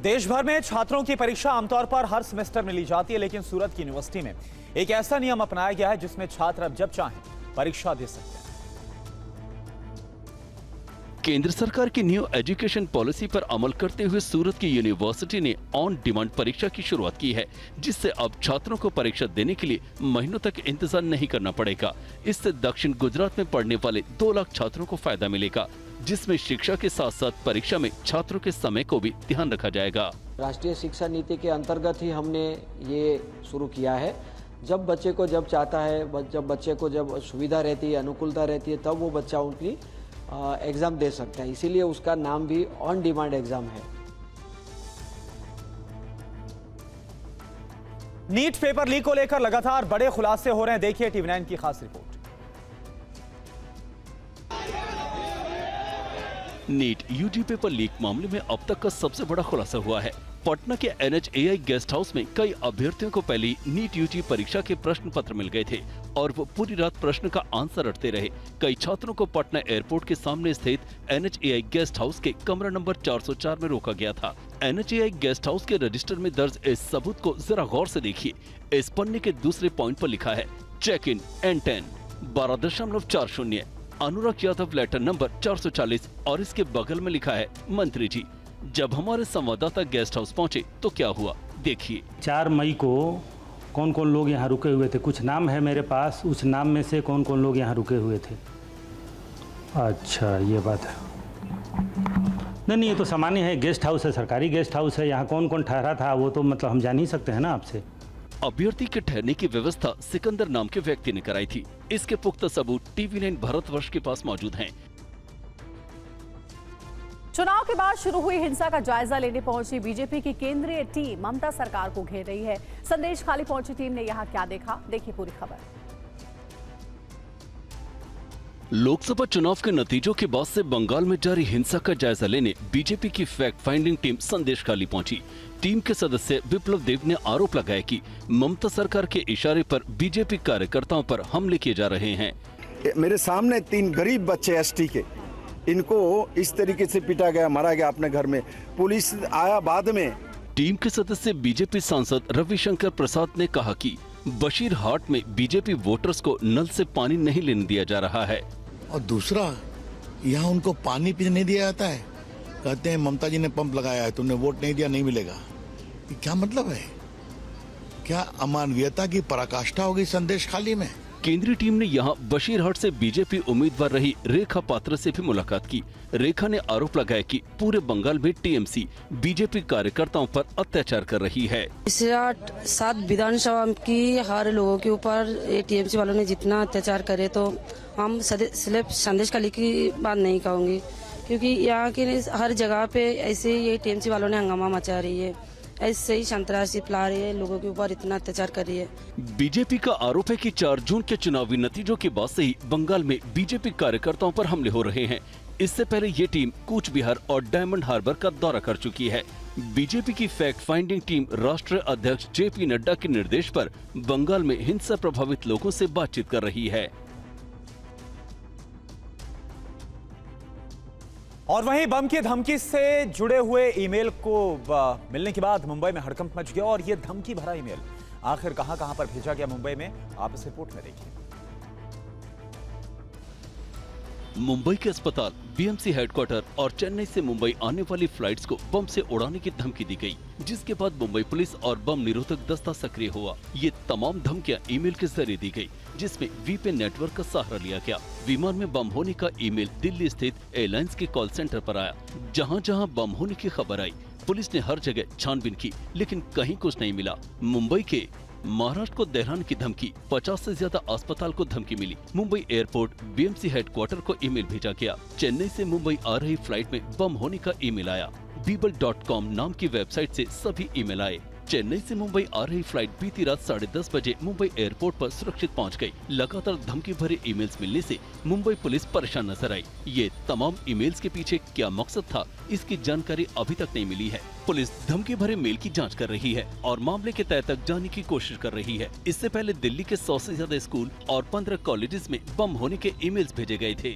देश भर में छात्रों की परीक्षा आमतौर पर हर सेमेस्टर में ली जाती है, लेकिन सूरत की यूनिवर्सिटी में एक ऐसा नियम अपनाया गया है जिसमें छात्र अब जब चाहें परीक्षा दे सकते हैं। केंद्र सरकार की न्यू एजुकेशन पॉलिसी पर अमल करते हुए सूरत की यूनिवर्सिटी ने ऑन डिमांड परीक्षा की शुरुआत की है, जिससे अब छात्रों को परीक्षा देने के लिए महीनों तक इंतजार नहीं करना पड़ेगा। इससे दक्षिण गुजरात में पढ़ने वाले 2 लाख छात्रों को फायदा मिलेगा, जिसमें शिक्षा के साथ साथ परीक्षा में छात्रों के समय को भी ध्यान रखा जाएगा। राष्ट्रीय शिक्षा नीति के अंतर्गत ही हमने ये शुरू किया है। जब बच्चे को जब चाहता है, जब बच्चे को जब सुविधा रहती है, अनुकूलता रहती है, तब वो बच्चा उनकी एग्जाम दे सकता है। इसीलिए उसका नाम भी ऑन डिमांड एग्जाम है। नीट पेपर लीक को लेकर लगातार बड़े खुलासे हो रहे हैं। देखिए TV9 की खास report. NEET UG paper leak मामले में अब तक का सबसे बड़ा खुलासा हुआ है। पटना के NHAI गेस्ट हाउस में कई अभ्यर्थियों को पहली नीट यूजी परीक्षा के प्रश्न पत्र मिल गए थे और वो पूरी रात प्रश्न का आंसर रटते रहे। कई छात्रों को पटना एयरपोर्ट के सामने स्थित NHAI गेस्ट हाउस के कमरा नंबर 404 में रोका गया था। NHAI गेस्ट हाउस के रजिस्टर में दर्ज इस सबूत को जरा गौर से देखिए। इस पन्ने के दूसरे पॉइंट पर लिखा है check in N10 12.40, Anurag Yadav letter number 440 और इसके बगल में लिखा है मंत्री जी। जब हमारे संवाददाता गेस्ट हाउस पहुंचे तो क्या हुआ, देखिए। 4 मई को कौन कौन लोग यहाँ रुके हुए थे, कुछ नाम है मेरे पास, उस नाम में से कौन कौन लोग यहाँ रुके हुए थे। अच्छा, ये बात है। नहीं, ये तो सामान्य है, गेस्ट हाउस है, सरकारी गेस्ट हाउस है। यहाँ कौन कौन ठहरा था वो तो मतलब हम जान ही सकते हैं ना आपसे। अभ्यर्थी के ठहरने की व्यवस्था सिकंदर नाम के व्यक्ति ने कराई थी। इसके पुख्ता सबूत TV9 भारतवर्ष के पास मौजूद हैं। चुनाव के बाद शुरू हुई हिंसा का जायजा लेने पहुंची बीजेपी की केंद्रीय टीम ममता सरकार को घेर रही है। संदेश खाली पहुंची टीम ने यहां क्या देखा, देखिए पूरी खबर। लोकसभा चुनाव के नतीजों के बाद से बंगाल में जारी हिंसा का जायजा लेने बीजेपी की फैक्ट फाइंडिंग टीम संदेश खाली पहुंची। टीम के सदस्य विप्लव देव ने आरोप लगाया कि ममता सरकार के इशारे पर बीजेपी कार्यकर्ताओं पर हमले किए जा रहे हैं। मेरे सामने 3 गरीब बच्चे ST के, इनको इस तरीके से पीटा गया, मारा गया अपने घर में। पुलिस आया बाद में। टीम के सदस्य बीजेपी सांसद रविशंकर प्रसाद ने कहा कि बशीरहाट में बीजेपी वोटर्स को नल से पानी नहीं लेने दिया जा रहा है। और दूसरा, यहाँ उनको पानी पीने नहीं दिया जाता है। कहते हैं ममता जी ने पंप लगाया है, तुमने वोट नहीं दिया, नहीं मिलेगा। ये क्या मतलब है? क्या अमानवीयता की पराकाष्ठा होगी संदेश खाली में? केंद्रीय टीम ने यहां बशीरहाट से बीजेपी उम्मीदवार रही रेखा पात्र से भी मुलाकात की। रेखा ने आरोप लगाया कि पूरे बंगाल में TMC बीजेपी कार्यकर्ताओं पर अत्याचार कर रही है। 7 विधानसभा की हर लोगों के ऊपर TMC वालों ने जितना अत्याचार करे, तो हम सिर्फ संदेश खाली की बात नहीं कहूँगी, क्योंकि यहाँ के हर जगह पे ऐसे ये TMC वालों ने हंगामा मचा रही है, ऐसे ही संतरासी फैला रही है, लोगों के ऊपर इतना अत्याचार कर रही है। बीजेपी का आरोप है कि 4 जून के चुनावी नतीजों के बाद से ही बंगाल में बीजेपी कार्यकर्ताओं पर हमले हो रहे हैं। इससे पहले ये टीम कूच बिहार और डायमंड हार्बर का दौरा कर चुकी है। बीजेपी की फैक्ट फाइंडिंग टीम राष्ट्रीय अध्यक्ष JP नड्डा के निर्देश पर बंगाल में हिंसा प्रभावित लोगों से बातचीत कर रही है। और वहीं बम की धमकी से जुड़े हुए ईमेल को मिलने के बाद मुंबई में हड़कंप मच गया। और ये धमकी भरा ईमेल आखिर कहां पर भेजा गया मुंबई में, आप इस रिपोर्ट में देखिए। मुंबई के अस्पताल, BMC हेडक्वार्टर और चेन्नई से मुंबई आने वाली फ्लाइट्स को बम से उड़ाने की धमकी दी गई, जिसके बाद मुंबई पुलिस और बम निरोधक दस्ता सक्रिय हुआ। ये तमाम धमकियां ईमेल के जरिए दी गई, जिसमें VPN नेटवर्क का सहारा लिया गया। विमान में बम होने का ईमेल दिल्ली स्थित एयरलाइंस के कॉल सेंटर पर आया। जहां बम होने की खबर आई, पुलिस ने हर जगह छानबीन की, लेकिन कहीं कुछ नहीं मिला। मुंबई के महाराष्ट्र को दहराने की धमकी, 50 से ज्यादा अस्पताल को धमकी मिली। मुंबई एयरपोर्ट, BMC हेडक्वार्टर को ईमेल भेजा गया। चेन्नई से मुंबई आ रही फ्लाइट में बम होने का ईमेल आया। Bibble.com नाम की वेबसाइट से सभी ईमेल आए। चेन्नई से मुंबई आ रही फ्लाइट बीती रात 10:30 बजे मुंबई एयरपोर्ट पर सुरक्षित पहुंच गई। लगातार धमकी भरे ईमेल्स मिलने से मुंबई पुलिस परेशान नजर आई। ये तमाम ईमेल्स के पीछे क्या मकसद था, इसकी जानकारी अभी तक नहीं मिली है। पुलिस धमकी भरे मेल की जांच कर रही है और मामले के तह तक जाने की कोशिश कर रही है। इससे पहले दिल्ली के 100 से ज्यादा स्कूल और 15 कॉलेजेस में बम होने के ईमेल्स भेजे गए थे।